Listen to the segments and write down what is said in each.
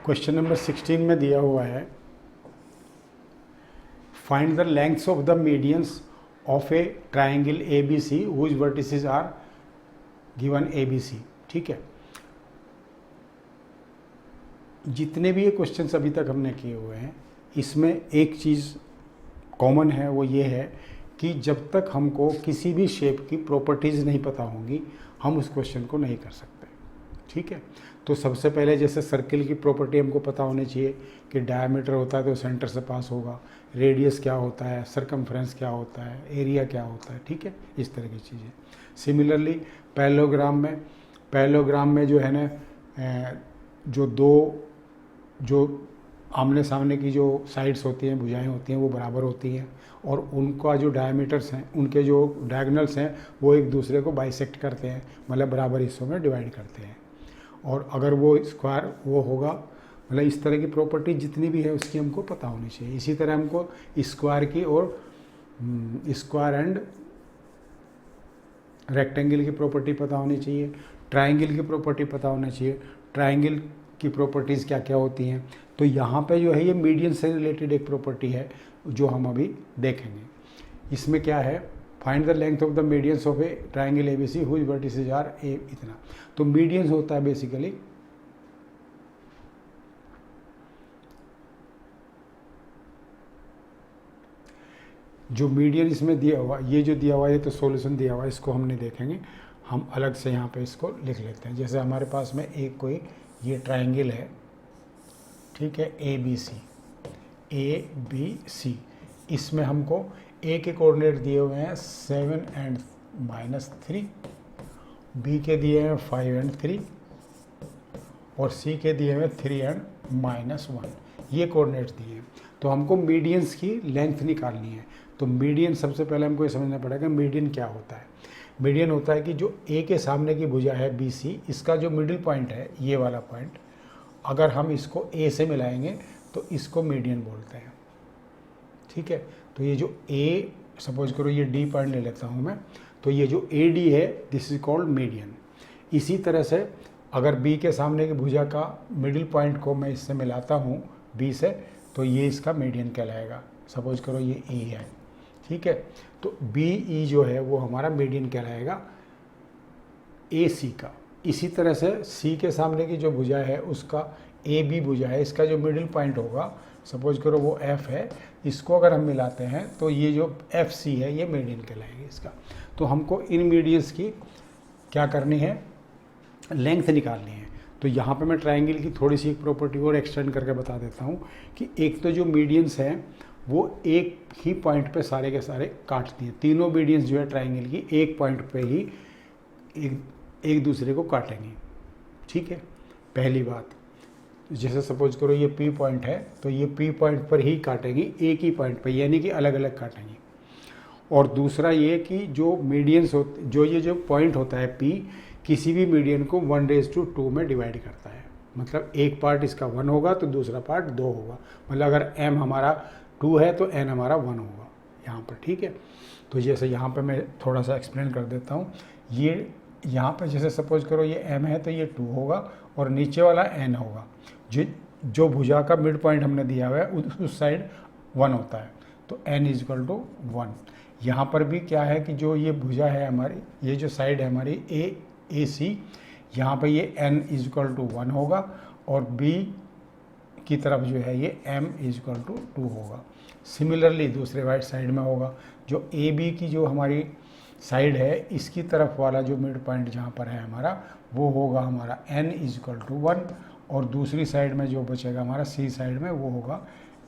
Question number 16 में दिया हुआ है, find the lengths of the medians of a triangle A B C whose vertices are given A B C. ठीक है, जितने भी ये क्वेश्चंस अभी तक हमने किए हुए हैं इसमें एक चीज़ कॉमन है, वो ये है कि जब तक हमको किसी भी शेप की प्रॉपर्टीज़ नहीं पता होंगी हम उस क्वेश्चन को नहीं कर सकते। ठीक है, तो सबसे पहले जैसे सर्किल की प्रॉपर्टी हमको पता होनी चाहिए कि डायमीटर होता है तो सेंटर से पास होगा, रेडियस क्या होता है, सरकमफ्रेंस क्या होता है, एरिया क्या होता है। ठीक है, इस तरह की चीज़ें। सिमिलरली पैरेललोग्राम में जो है ना, जो आमने सामने की जो साइड्स होती हैं, भुजाएं होती हैं, वो बराबर होती हैं और उनका जो डायमीटर्स हैं, उनके जो डायगोनल्स हैं वो एक दूसरे को बाइसेक्ट करते हैं, मतलब बराबर हिस्सों में डिवाइड करते हैं। और अगर वो स्क्वायर वो होगा, मतलब इस तरह की प्रॉपर्टी जितनी भी है उसकी हमको पता होनी चाहिए। इसी तरह हमको स्क्वायर की और स्क्वायर एंड रेक्टेंगल की प्रॉपर्टी पता होनी चाहिए, ट्राइंगल की प्रॉपर्टी पता होना चाहिए, ट्राइंगल की प्रॉपर्टीज़ क्या क्या होती हैं। तो यहाँ पे जो है ये मीडियन से रिलेटेड एक प्रॉपर्टी है जो हम अभी देखेंगे। इसमें क्या है, find the length of the medians of a triangle A B C whose vertices are A, इतना। तो मीडियंस होता है बेसिकली जो मीडियन इसमें दिया हुआ, ये जो दिया हुआ है तो सॉल्यूशन दिया हुआ है, इसको हमने देखेंगे। हम अलग से यहाँ पे इसको लिख लेते हैं। जैसे हमारे पास में एक कोई ये ट्राइंगल है, ठीक है, ए बी सी। इसमें हमको ए के कोऑर्डिनेट दिए हुए हैं 7 and -3, बी के दिए हैं 5 and 3 और सी के दिए हुए 3 and -1। ये कोऑर्डिनेट्स दिए हैं। तो हमको मीडियंस की लेंथ निकालनी है। तो मीडियन सबसे पहले हमको ये समझना पड़ेगा मीडियन क्या होता है। मीडियन होता है कि जो ए के सामने की भुजा है बी सी, इसका जो मिडिल पॉइंट है ये वाला पॉइंट, अगर हम इसको ए से मिलाएंगे तो इसको मीडियन बोलते हैं। ठीक है, तो ये जो ए, सपोज करो ये डी पॉइंट ले लेता हूँ मैं, तो ये जो ए डी है दिस इज कॉल्ड मीडियन। इसी तरह से अगर बी के सामने की भुजा का मिडिल पॉइंट को मैं इससे मिलाता हूँ बी से, तो ये इसका मीडियन कहलाएगा। सपोज करो ये ई है, ठीक है, तो बी ई जो है वो हमारा मीडियन कहलाएगा ए सी का। इसी तरह से सी के सामने की जो भुजा है उसका ए बी भुजा है, इसका जो मिडिल पॉइंट होगा, सपोज करो वो एफ है, इसको अगर हम मिलाते हैं तो ये जो एफ सी है ये मीडियन कहलाएगी इसका। तो हमको इन मीडियंस की क्या करनी है, लेंथ निकालनी है। तो यहाँ पे मैं ट्राइंगल की थोड़ी सी एक प्रॉपर्टी और एक्सटेंड करके बता देता हूँ कि एक तो जो मीडियंस हैं वो एक ही पॉइंट पे सारे के सारे काटती हैं। तीनों मीडियंस जो है ट्राइंगल की एक पॉइंट पे ही एक दूसरे को काटेंगे। ठीक है, पहली बात। जैसे सपोज करो ये पी पॉइंट है तो ये पी पॉइंट पर ही काटेंगी, एक ही पॉइंट पर, यानी कि अलग अलग काटेंगी। और दूसरा ये कि जो मीडियंस होते, जो ये जो पॉइंट होता है पी, किसी भी मीडियन को 1:2 में डिवाइड करता है। मतलब एक पार्ट इसका 1 होगा तो दूसरा पार्ट 2 होगा। मतलब अगर m हमारा 2 है तो n हमारा 1 होगा यहाँ पर। ठीक है, तो जैसे यहाँ पर मैं थोड़ा सा एक्सप्लेन कर देता हूँ। ये यहाँ पर जैसे सपोज करो ये m है तो ये 2 होगा और नीचे वाला n होगा। जो भुजा का मिड पॉइंट हमने दिया हुआ है उस साइड 1 होता है, तो n = 1। यहाँ पर भी क्या है कि जो ये भुजा है हमारी, ये जो साइड है हमारी ए सी, यहाँ पर ये n = 1 होगा और b की तरफ जो है ये m = 2 होगा। सिमिलरली दूसरे वाइट साइड में होगा, जो ए बी की जो हमारी साइड है इसकी तरफ वाला जो मिड पॉइंट जहाँ पर है हमारा, वो होगा हमारा n = 1 और दूसरी साइड में जो बचेगा हमारा सी साइड में वो होगा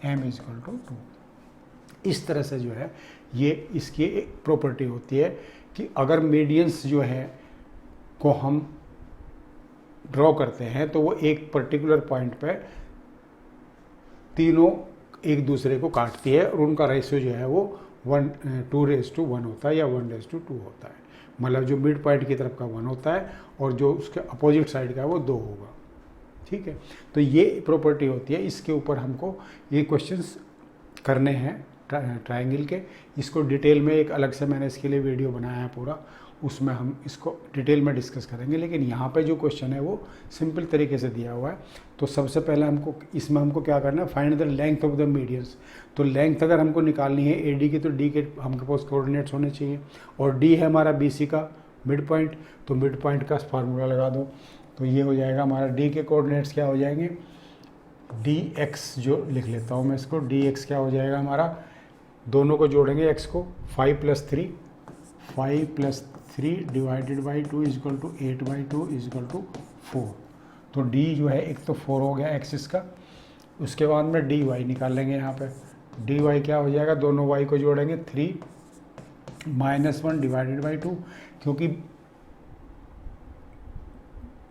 m = 2। इस तरह से जो है ये इसकी एक प्रॉपर्टी होती है कि अगर मीडियंस जो है को हम ड्रॉ करते हैं तो वो एक पर्टिकुलर पॉइंट पे तीनों एक दूसरे को काटती है और उनका रेशियो जो है वो 2:1 होता है या 1:2 होता है। मतलब जो मिड पॉइंट की तरफ का 1 होता है और जो उसके अपोजिट साइड का है वो 2 होगा। ठीक है, तो ये प्रॉपर्टी होती है। इसके ऊपर हमको ये क्वेश्चंस करने हैं ट्रायंगल के। इसको डिटेल में एक अलग से मैंने इसके लिए वीडियो बनाया है पूरा, उसमें हम इसको डिटेल में डिस्कस करेंगे, लेकिन यहाँ पे जो क्वेश्चन है वो सिंपल तरीके से दिया हुआ है। तो सबसे पहले इसमें हमको क्या करना है, find the length of the medians. तो लेंथ अगर हमको निकालनी है ए डी की, तो डी के हमके पास कोऑर्डिनेट्स होने चाहिए, और डी है हमारा बी सी का मिड पॉइंट, तो मिड पॉइंट का फार्मूला लगा दो। तो ये हो जाएगा हमारा डी के कोऑर्डिनेट्स क्या हो जाएंगे, डी एक्स, जो लिख लेता हूँ मैं इसको, डी एक्स क्या हो जाएगा हमारा, दोनों को जोड़ेंगे एक्स को, 5 + 3 divided by 2 equal to 8/2 equal to 4। तो डी जो है एक तो 4 हो गया एक्सिस का, उसके बाद में डी वाई निकाल लेंगे। यहाँ पे डी वाई क्या हो जाएगा, दोनों वाई को जोड़ेंगे 3 - 1 डिवाइडेड बाई 2, क्योंकि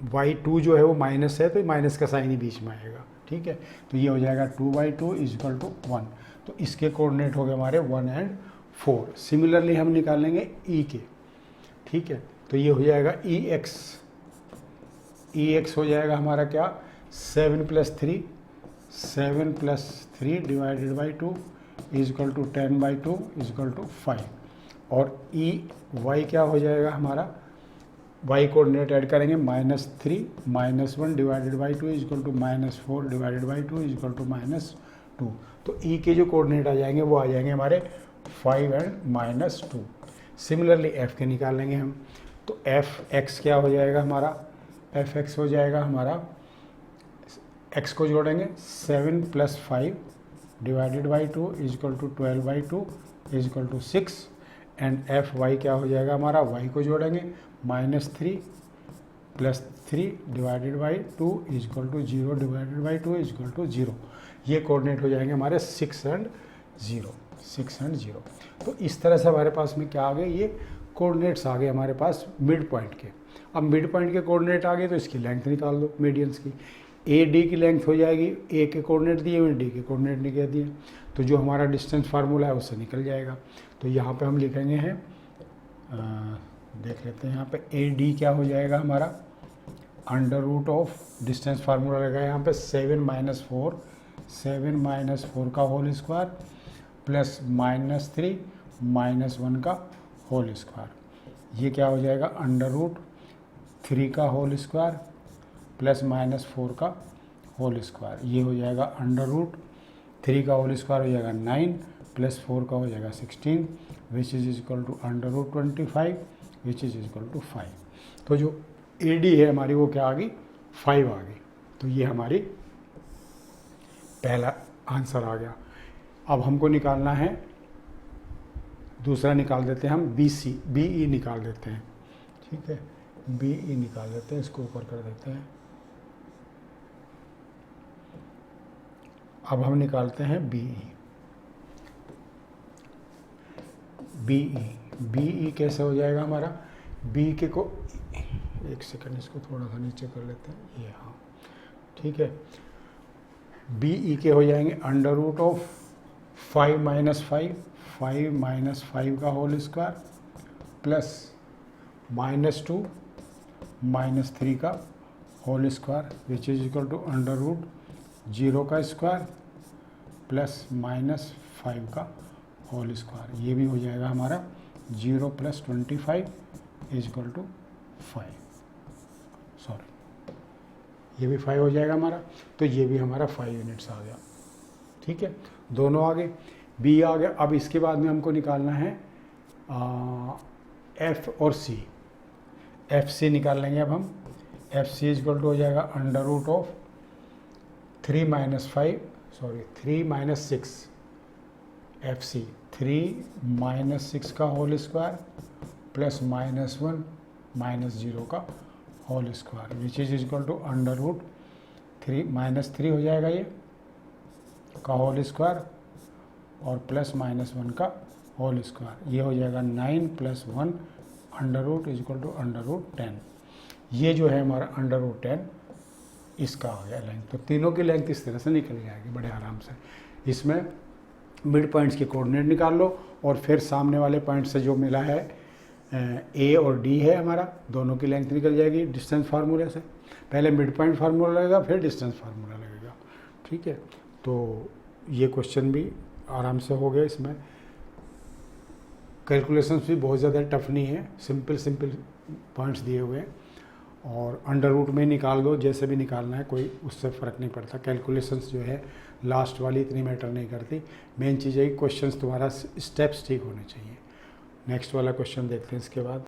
y2 जो है वो माइनस है, तो माइनस का साइन ही बीच में आएगा, ठीक है। तो ये हो जाएगा 2/2 इजकल टू 1। तो इसके कोऑर्डिनेट हो गए हमारे 1 और 4। सिमिलरली हम निकालेंगे ई के, ठीक है। तो ये हो जाएगा ई एक्स हो जाएगा हमारा क्या, 7 + 3 divided by 2 equal to 10/2 equal to 5। और ई वाई क्या हो जाएगा हमारा, वाई कोऑर्डिनेट ऐड करेंगे -3 - 1 divided by 2 equal to -4 divided by 2 equal to -2। तो ई के जो कोऑर्डिनेट आ जाएंगे वो आ जाएंगे हमारे 5 और -2। सिमिलरली एफ के निकाल लेंगे हम। तो एफ एक्स क्या हो जाएगा हमारा, एफ एक्स हो जाएगा हमारा, एक्स को जोड़ेंगे 7 + 5 divided by 2 equal to 12/2 equal to 6। And F Y क्या हो जाएगा हमारा, वाई को जोड़ेंगे -3 + 3 divided by 2 equal to 0 divided by 2 equal to 0। ये कोऑर्डिनेट हो जाएंगे हमारे 6 और 0। तो इस तरह से हमारे पास में क्या आ गए, ये कोऑर्डिनेट्स आ गए हमारे पास मिड पॉइंट के। अब मिड पॉइंट के कोऑर्डिनेट आ गए तो इसकी लेंथ निकाल दो मीडियंस की। ए डी की लेंथ हो जाएगी, ए के कोऑर्डिनेट दिए हुए, डी के कोऑर्डिनेट निकल दिए, तो जो हमारा डिस्टेंस फार्मूला है उससे निकल जाएगा। तो यहाँ पे हम लिखेंगे हैं, देख लेते हैं यहाँ पे ए डी क्या हो जाएगा हमारा, √ऑफ डिस्टेंस फार्मूला लगा है यहाँ पे 7 - 4 का होल स्क्वायर प्लस -3 - 1 का होल स्क्वायर। ये क्या हो जाएगा, √3 का होल स्क्वायर प्लस -4 का होल स्क्वायर। ये हो जाएगा √3 का होल स्क्वायर हो जाएगा 9 + 4 का हो जाएगा 16 which is equal to √25 which is equal to 5। तो जो ए डी है हमारी वो क्या आ गई, 5 आ गई। तो ये हमारी पहला आंसर आ गया। अब हमको निकालना है दूसरा, निकाल देते हैं हम बी ई निकाल देते हैं, ठीक है। बी ई निकाल देते हैं, इसको ऊपर कर देते हैं। अब हम निकालते हैं बी ई कैसे हो जाएगा हमारा, बी के को, एक सेकंड इसको थोड़ा सा नीचे कर लेते हैं, ये हाँ ठीक है। बी ई के हो जाएंगे √ऑफ 5 - 5 का होल स्क्वायर प्लस -2 - 3 का whole square which is equal to √0 का स्क्वायर प्लस -5 का होल स्क्वायर। ये भी हो जाएगा हमारा 0 + 25 इज इक्वल टू 5, सॉरी ये भी 5 हो जाएगा हमारा। तो ये भी हमारा 5 यूनिट्स आ गया, ठीक है। दोनों आ गए, बी आ गया। अब इसके बाद में हमको निकालना है एफ और सी। एफ सी निकाल लेंगे अब हम। F C is equal to हो जाएगा √ऑफ 3 - 6 एफ सी 3 - 6 का होल स्क्वायर प्लस -1 - 0 का whole square which is equal to -3 हो जाएगा ये का होल स्क्वायर और प्लस -1 का होल स्क्वायर। ये हो जाएगा 9 + 1 √ इज इक्वल टू √10। ये जो है हमारा √10 इसका हो गया लेंथ। तो तीनों की लेंथ इस तरह से निकल जाएगी बड़े आराम से। इसमें मिड पॉइंट्स के कोऑर्डिनेट निकाल लो और फिर सामने वाले पॉइंट से जो मिला है ए और डी है हमारा, दोनों की लेंथ निकल जाएगी डिस्टेंस फार्मूले से। पहले मिड पॉइंट फार्मूला लगेगा फिर डिस्टेंस फार्मूला लगेगा, ठीक है। तो ये क्वेश्चन भी आराम से हो गया। इसमें कैलकुलेशंस भी बहुत ज़्यादा टफ नहीं है, सिंपल पॉइंट्स दिए हुए हैं और अंडर रूट में निकाल दो, जैसे भी निकालना है, कोई उससे फ़र्क नहीं पड़ता। कैलकुलेशंस जो है लास्ट वाली इतनी मैटर नहीं करती, मेन चीज़ है कि क्वेश्चंस तुम्हारा स्टेप्स ठीक होने चाहिए। नेक्स्ट वाला क्वेश्चन देखते हैं इसके बाद।